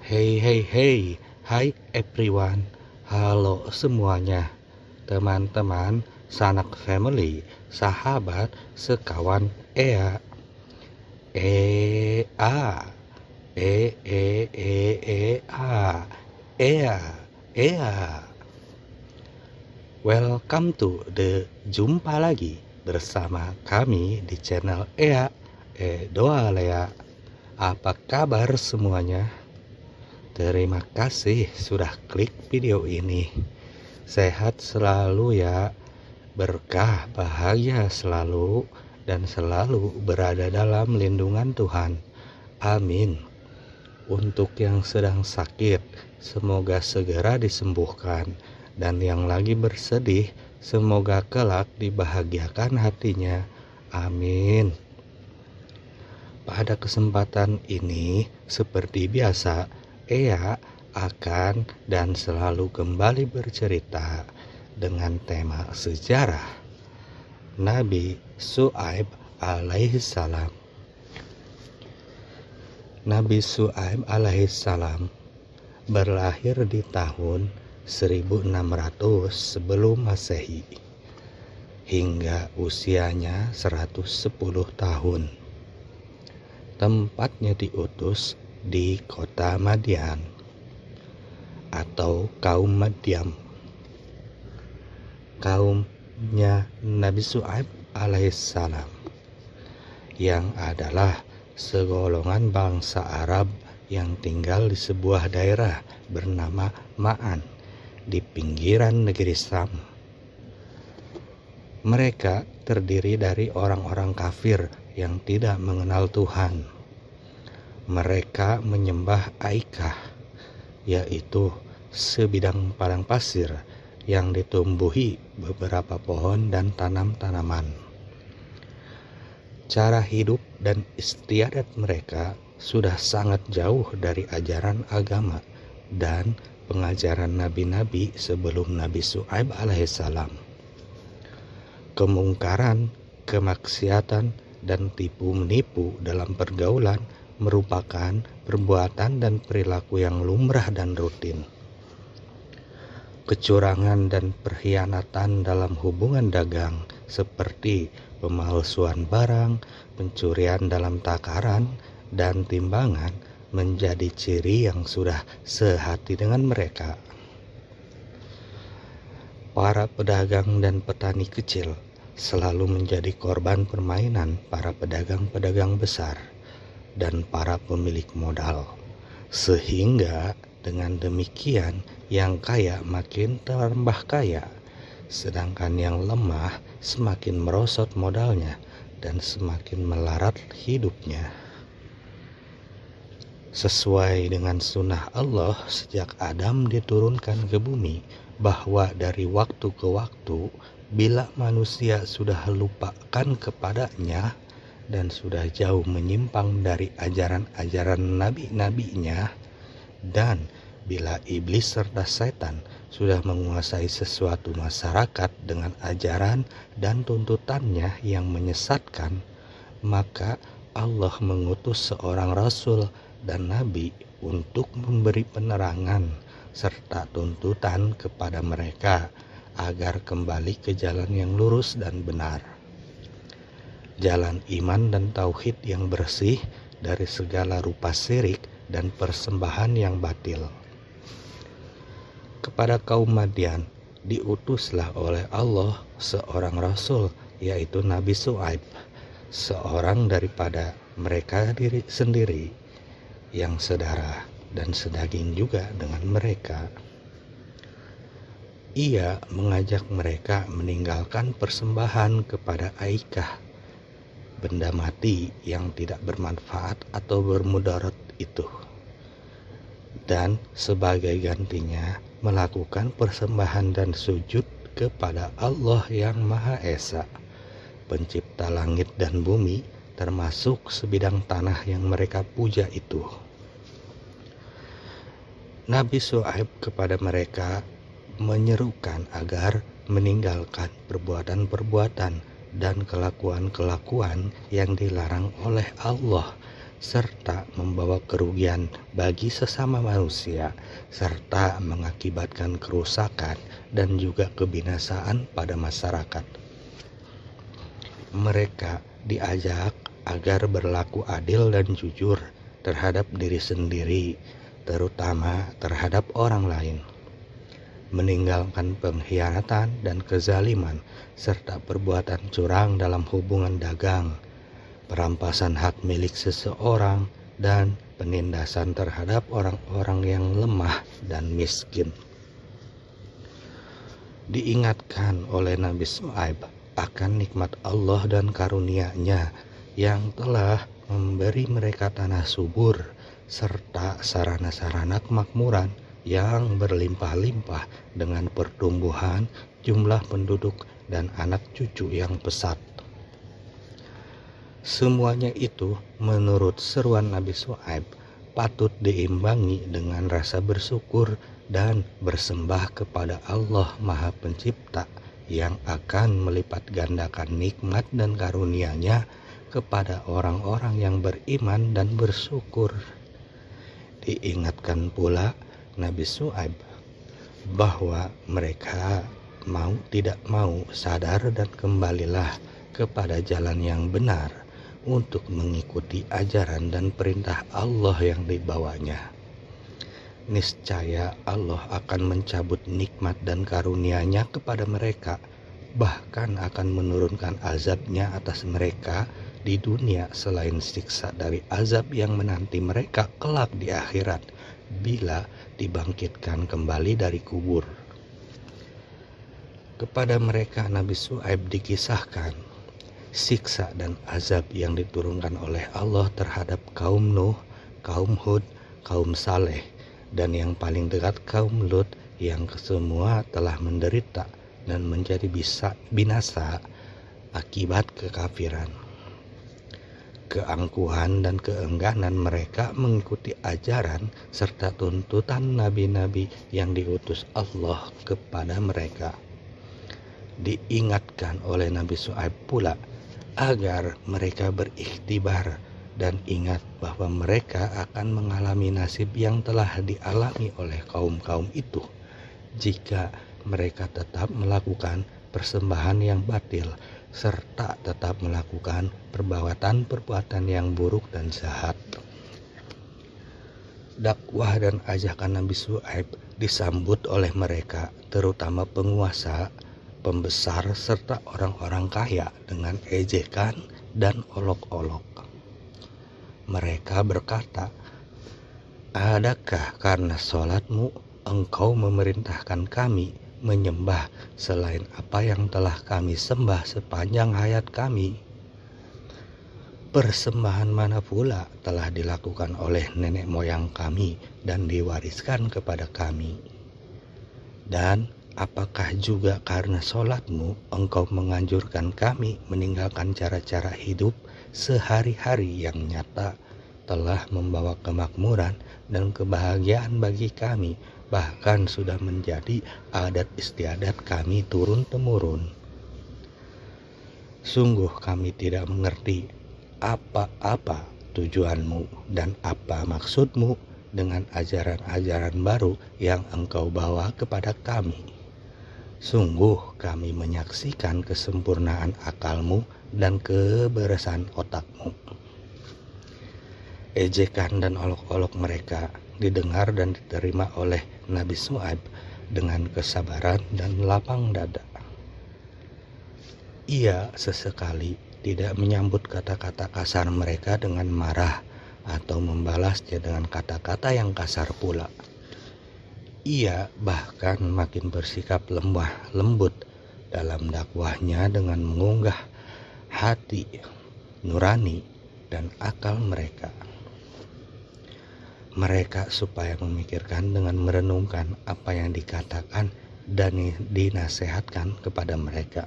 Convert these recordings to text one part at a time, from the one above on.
Hey hey hey, hi everyone. Halo semuanya, teman-teman, sanak family, sahabat, sekawan Ea. Ea, a, Ea, Ea. Welcome to the jumpa lagi bersama kami di channel Ea, Doa Lea. Apa kabar semuanya? Terima kasih sudah klik video ini. Sehat selalu ya, berkah bahagia selalu, dan selalu berada dalam lindungan Tuhan. Amin. Untuk yang sedang sakit, semoga segera disembuhkan. Dan yang lagi bersedih, semoga kelak dibahagiakan hatinya. Amin. Pada kesempatan ini, seperti biasa, Ea akan dan selalu kembali bercerita dengan tema sejarah Nabi Syuaib alaihissalam. Nabi Syuaib alaihissalam berlahir di tahun 1600 sebelum Masehi hingga usianya 110 tahun. Tempatnya diutus di kota Madian atau kaum Madiam. Kaumnya Nabi Syuaib alaihissalam yang adalah segolongan bangsa Arab yang tinggal di sebuah daerah bernama Ma'an di pinggiran negeri Sam. Mereka terdiri dari orang-orang kafir yang tidak mengenal Tuhan. Mereka menyembah Aikah, yaitu sebidang padang pasir yang ditumbuhi beberapa pohon dan tanam-tanaman. Cara hidup dan istiadat mereka sudah sangat jauh dari ajaran agama dan pengajaran nabi-nabi sebelum Nabi Syuaib alaihissalam. Kemungkaran, kemaksiatan, dan tipu-menipu dalam pergaulan merupakan perbuatan dan perilaku yang lumrah dan rutin. Kecurangan dan perkhianatan dalam hubungan dagang seperti pemalsuan barang, pencurian dalam takaran, dan timbangan menjadi ciri yang sudah sehati dengan mereka. Para pedagang dan petani kecil selalu menjadi korban permainan para pedagang-pedagang besar dan para pemilik modal, sehingga dengan demikian yang kaya makin tambah kaya, sedangkan yang lemah semakin merosot modalnya dan semakin melarat hidupnya. Sesuai dengan sunnah Allah sejak Adam diturunkan ke bumi, bahwa dari waktu ke waktu bila manusia sudah lupakan kepadanya dan sudah jauh menyimpang dari ajaran-ajaran nabi-nabinya, dan bila iblis serta setan sudah menguasai sesuatu masyarakat dengan ajaran dan tuntutannya yang menyesatkan, maka Allah mengutus seorang rasul dan nabi untuk memberi penerangan serta tuntutan kepada mereka agar kembali ke jalan yang lurus dan benar. Jalan iman dan tauhid yang bersih dari segala rupa syirik dan persembahan yang batil. Kepada kaum Madian diutuslah oleh Allah seorang rasul, yaitu Nabi Syuaib, seorang daripada mereka diri sendiri yang sedarah dan sedaging juga dengan mereka. Ia mengajak mereka meninggalkan persembahan kepada Aikah, benda mati yang tidak bermanfaat atau bermudarat itu, dan sebagai gantinya melakukan persembahan dan sujud kepada Allah yang Maha Esa, pencipta langit dan bumi, termasuk sebidang tanah yang mereka puja itu. Nabi Syuaib kepada mereka menyerukan agar meninggalkan perbuatan-perbuatan dan kelakuan-kelakuan yang dilarang oleh Allah, serta membawa kerugian bagi sesama manusia, serta mengakibatkan kerusakan dan juga kebinasaan pada masyarakat. Mereka diajak agar berlaku adil dan jujur terhadap diri sendiri, terutama terhadap orang lain, meninggalkan pengkhianatan dan kezaliman, serta perbuatan curang dalam hubungan dagang, perampasan hak milik seseorang, dan penindasan terhadap orang-orang yang lemah dan miskin. Diingatkan oleh Nabi Syuaib akan nikmat Allah dan karunia-Nya yang telah memberi mereka tanah subur serta sarana-sarana kemakmuran yang berlimpah-limpah dengan pertumbuhan jumlah penduduk dan anak cucu yang pesat. Semuanya itu menurut seruan Nabi Syuaib patut diimbangi dengan rasa bersyukur dan bersembah kepada Allah Maha Pencipta yang akan melipat gandakan nikmat dan karunia-Nya kepada orang-orang yang beriman dan bersyukur. Diingatkan pula Nabi Syuaib bahwa mereka mau tidak mau sadar dan kembalilah kepada jalan yang benar untuk mengikuti ajaran dan perintah Allah yang dibawanya. Niscaya Allah akan mencabut nikmat dan karunia-Nya kepada mereka, bahkan akan menurunkan azab-Nya atas mereka di dunia selain siksa dari azab yang menanti mereka kelak di akhirat bila dibangkitkan kembali dari kubur. Kepada mereka Nabi Syuaib dikisahkan siksa dan azab yang diturunkan oleh Allah terhadap kaum Nuh, kaum Hud, kaum Saleh, dan yang paling dekat kaum Lut yang kesemua telah menderita dan menjadi binasa akibat kekafiran, keangkuhan dan keengganan mereka mengikuti ajaran serta tuntutan nabi-nabi yang diutus Allah kepada mereka. Diingatkan oleh Nabi Syuaib pula agar mereka berikhtibar dan ingat bahwa mereka akan mengalami nasib yang telah dialami oleh kaum-kaum itu jika mereka tetap melakukan persembahan yang batil serta tetap melakukan perbuatan-perbuatan yang buruk dan jahat. Dakwah dan ajakan Nabi Syuaib disambut oleh mereka, terutama penguasa, pembesar, serta orang-orang kaya dengan ejekan dan olok-olok. Mereka berkata, "Adakah karena sholatmu engkau memerintahkan kami menyembah selain apa yang telah kami sembah sepanjang hayat kami? Persembahan mana pula telah dilakukan oleh nenek moyang kami dan diwariskan kepada kami? Dan apakah juga karena sholatmu engkau menganjurkan kami meninggalkan cara-cara hidup sehari-hari yang nyata telah membawa kemakmuran dan kebahagiaan bagi kami, bahkan sudah menjadi adat istiadat kami turun-temurun? Sungguh kami tidak mengerti apa-apa tujuanmu dan apa maksudmu dengan ajaran-ajaran baru yang engkau bawa kepada kami. Sungguh kami menyaksikan kesempurnaan akalmu dan keberesan otakmu." Ejekan dan olok-olok mereka didengar dan diterima oleh Nabi Syuaib dengan kesabaran dan lapang dada. Ia sesekali tidak menyambut kata-kata kasar mereka dengan marah atau membalasnya dengan kata-kata yang kasar pula. Ia bahkan makin bersikap lemah lembut dalam dakwahnya dengan mengunggah hati nurani dan akal mereka. Mereka supaya memikirkan dengan merenungkan apa yang dikatakan dan dinasehatkan kepada mereka.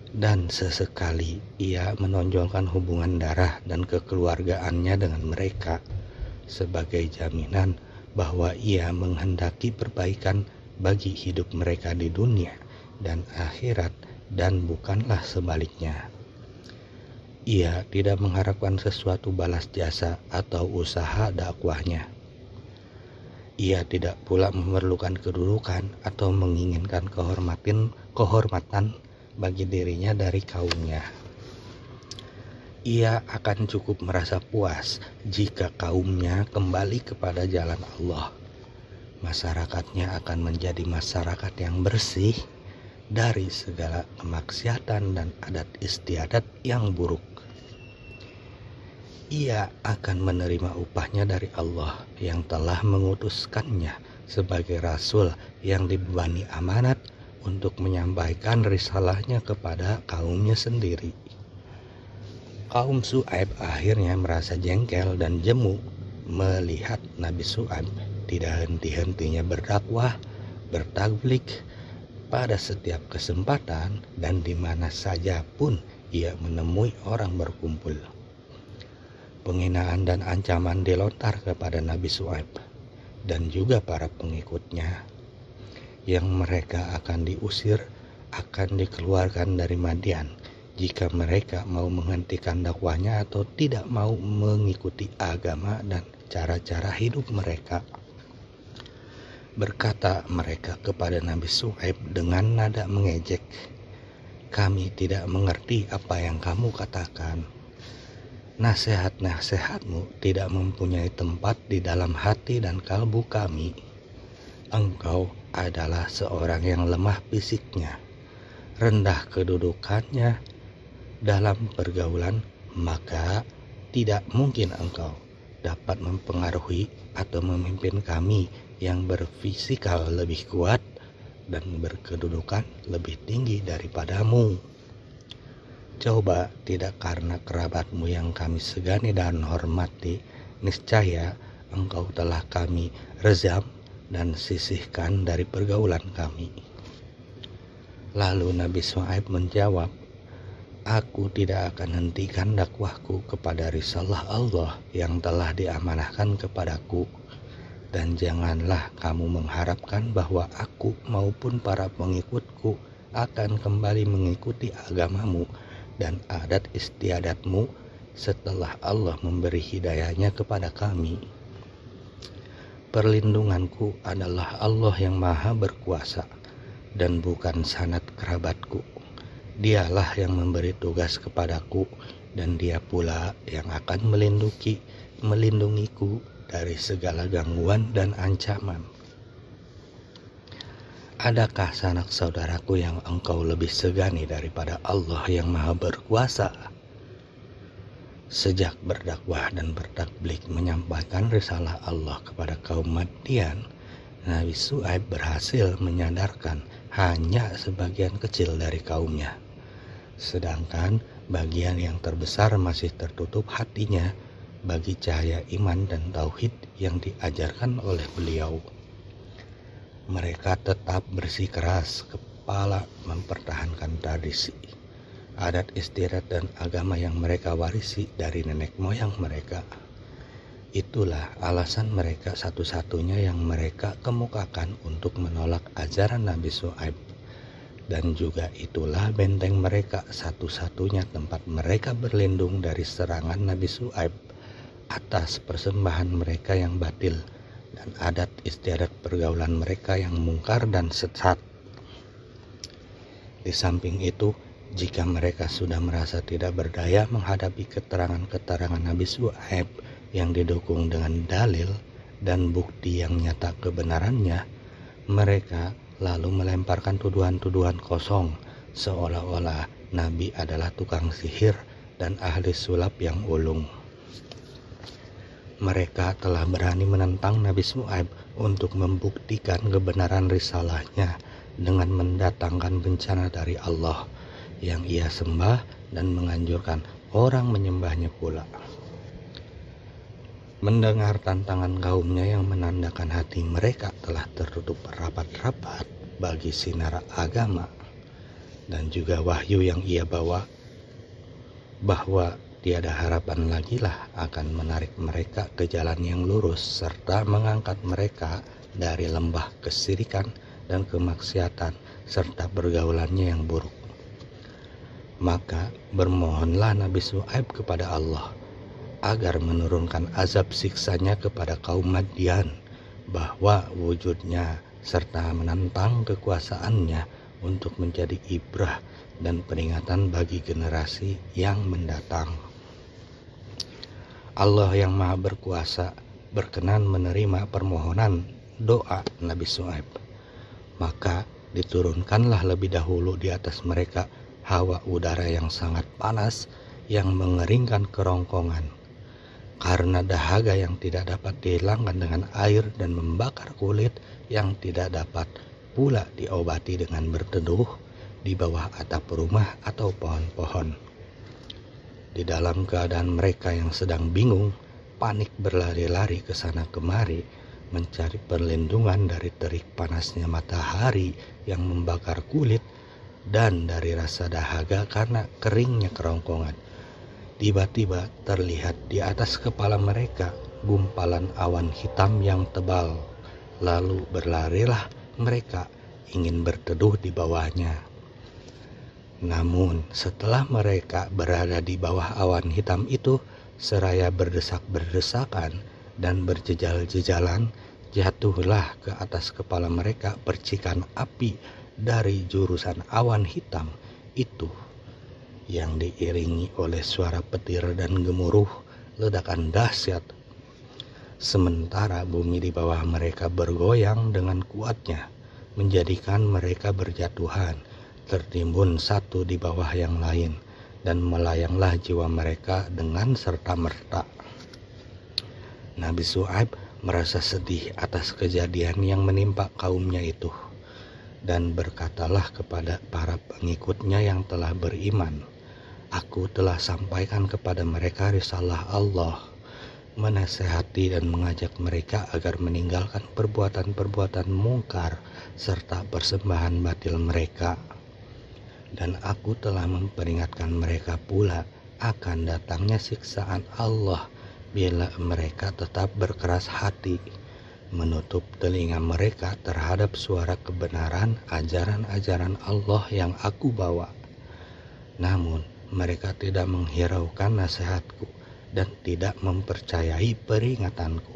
Dan sesekali ia menonjolkan hubungan darah dan kekeluargaannya dengan mereka sebagai jaminan bahwa ia menghendaki perbaikan bagi hidup mereka di dunia dan akhirat dan bukanlah sebaliknya. Ia tidak mengharapkan sesuatu balas jasa atau usaha dakwahnya. Ia tidak pula memerlukan kedudukan atau menginginkan kehormatan bagi dirinya dari kaumnya. Ia akan cukup merasa puas jika kaumnya kembali kepada jalan Allah. Masyarakatnya akan menjadi masyarakat yang bersih dari segala kemaksiatan dan adat istiadat yang buruk. Ia akan menerima upahnya dari Allah yang telah mengutuskannya sebagai rasul yang dibebani amanat untuk menyampaikan risalahnya kepada kaumnya sendiri. Kaum Syuaib akhirnya merasa jengkel dan jemu melihat Nabi Syuaib tidak henti-hentinya berdakwah, bertablik pada setiap kesempatan dan di mana saja pun ia menemui orang berkumpul. Penghinaan dan ancaman dilontar kepada Nabi Syuaib dan juga para pengikutnya yang mereka akan diusir, akan dikeluarkan dari Madian jika mereka mau menghentikan dakwahnya atau tidak mau mengikuti agama dan cara-cara hidup mereka. Berkata mereka kepada Nabi Syuaib dengan nada mengejek, "Kami tidak mengerti apa yang kamu katakan. Nasihat-nasihatmu tidak mempunyai tempat di dalam hati dan kalbu kami. Engkau adalah seorang yang lemah fisiknya, rendah kedudukannya dalam pergaulan, maka tidak mungkin engkau dapat mempengaruhi atau memimpin kami yang berfisikal lebih kuat dan berkedudukan lebih tinggi daripadamu. Coba tidak karena kerabatmu yang kami segani dan hormati, niscaya engkau telah kami rezam dan sisihkan dari pergaulan kami." Lalu Nabi Syuaib menjawab, "Aku tidak akan hentikan dakwahku kepada risalah Allah yang telah diamanahkan kepadaku. Dan janganlah kamu mengharapkan bahwa aku maupun para pengikutku akan kembali mengikuti agamamu dan adat istiadatmu setelah Allah memberi hidayahnya kepada kami. Perlindunganku adalah Allah yang maha berkuasa dan bukan sanad kerabatku. Dialah yang memberi tugas kepadaku dan dia pula yang akan melindungiku dari segala gangguan dan ancaman. Adakah sanak saudaraku yang engkau lebih segani daripada Allah yang maha berkuasa?" Sejak berdakwah dan bertablik menyampaikan risalah Allah kepada kaum Madian, Nabi Syuaib berhasil menyadarkan hanya sebagian kecil dari kaumnya. Sedangkan bagian yang terbesar masih tertutup hatinya bagi cahaya iman dan tauhid yang diajarkan oleh beliau. Mereka tetap bersikeras kepala mempertahankan tradisi, adat istiadat dan agama yang mereka warisi dari nenek moyang mereka. Itulah alasan mereka satu-satunya yang mereka kemukakan untuk menolak ajaran Nabi Syuaib. Dan juga itulah benteng mereka satu-satunya tempat mereka berlindung dari serangan Nabi Syuaib atas persembahan mereka yang batil dan adat istiadat pergaulan mereka yang mungkar dan sesat. Di samping itu, jika mereka sudah merasa tidak berdaya menghadapi keterangan-keterangan Nabi Syuaib yang didukung dengan dalil dan bukti yang nyata kebenarannya, mereka lalu melemparkan tuduhan-tuduhan kosong seolah-olah Nabi adalah tukang sihir dan ahli sulap yang ulung. Mereka telah berani menentang Nabi Syuaib untuk membuktikan kebenaran risalahnya dengan mendatangkan bencana dari Allah yang ia sembah dan menganjurkan orang menyembahnya pula. Mendengar tantangan kaumnya yang menandakan hati mereka telah tertutup rapat-rapat bagi sinar agama dan juga wahyu yang ia bawa, bahwa tiada harapan lagi lah akan menarik mereka ke jalan yang lurus serta mengangkat mereka dari lembah kesirikan dan kemaksiatan serta pergaulannya yang buruk. Maka bermohonlah Nabi Syuaib kepada Allah agar menurunkan azab siksanya kepada kaum Madian, bahwa wujudnya serta menantang kekuasaannya untuk menjadi ibrah dan peringatan bagi generasi yang mendatang. Allah yang Maha Berkuasa berkenan menerima permohonan doa Nabi Syuaib. Maka diturunkanlah lebih dahulu di atas mereka hawa udara yang sangat panas yang mengeringkan kerongkongan, karena dahaga yang tidak dapat dihilangkan dengan air dan membakar kulit yang tidak dapat pula diobati dengan berteduh di bawah atap rumah atau pohon-pohon. Di dalam keadaan mereka yang sedang bingung, panik berlari-lari ke sana kemari, mencari perlindungan dari terik panasnya matahari yang membakar kulit dan dari rasa dahaga karena keringnya kerongkongan. Tiba-tiba terlihat di atas kepala mereka gumpalan awan hitam yang tebal. Lalu berlarilah mereka ingin berteduh di bawahnya. Namun setelah mereka berada di bawah awan hitam itu, seraya berdesak-berdesakan dan berjejal-jejalan, jatuhlah ke atas kepala mereka percikan api dari jurusan awan hitam itu, yang diiringi oleh suara petir dan gemuruh ledakan dahsyat. Sementara bumi di bawah mereka bergoyang dengan kuatnya, menjadikan mereka berjatuhan, tertimbun satu di bawah yang lain, dan melayanglah jiwa mereka dengan serta-merta. Nabi Syuaib merasa sedih atas kejadian yang menimpa kaumnya itu, dan berkatalah kepada para pengikutnya yang telah beriman, "Aku telah sampaikan kepada mereka risalah Allah, menasehati dan mengajak mereka agar meninggalkan perbuatan-perbuatan mungkar serta persembahan batil mereka. Dan aku telah memperingatkan mereka pula akan datangnya siksaan Allah bila mereka tetap berkeras hati, menutup telinga mereka terhadap suara kebenaran ajaran-ajaran Allah yang aku bawa. Namun mereka tidak menghiraukan nasihatku dan tidak mempercayai peringatanku.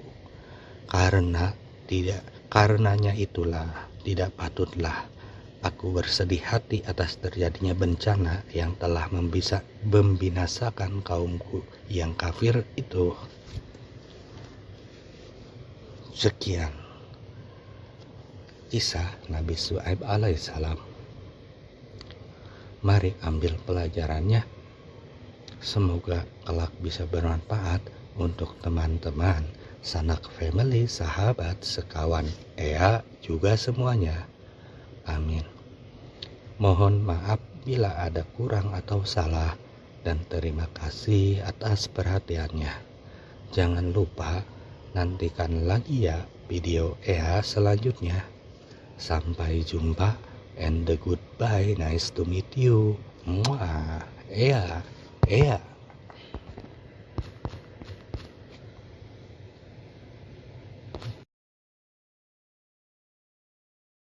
Karenanya itulah tidak patutlah aku bersedih hati atas terjadinya bencana yang telah membinasakan kaumku yang kafir itu." Sekian kisah Nabi Syuaib alaihissalam. Mari ambil pelajarannya. Semoga kelak bisa bermanfaat untuk teman-teman, sanak family, sahabat, sekawan, juga semuanya. Amin. Mohon maaf bila ada kurang atau salah, dan terima kasih atas perhatiannya. Jangan lupa nantikan lagi ya video selanjutnya. Sampai jumpa and the goodbye, nice to meet you. Muah.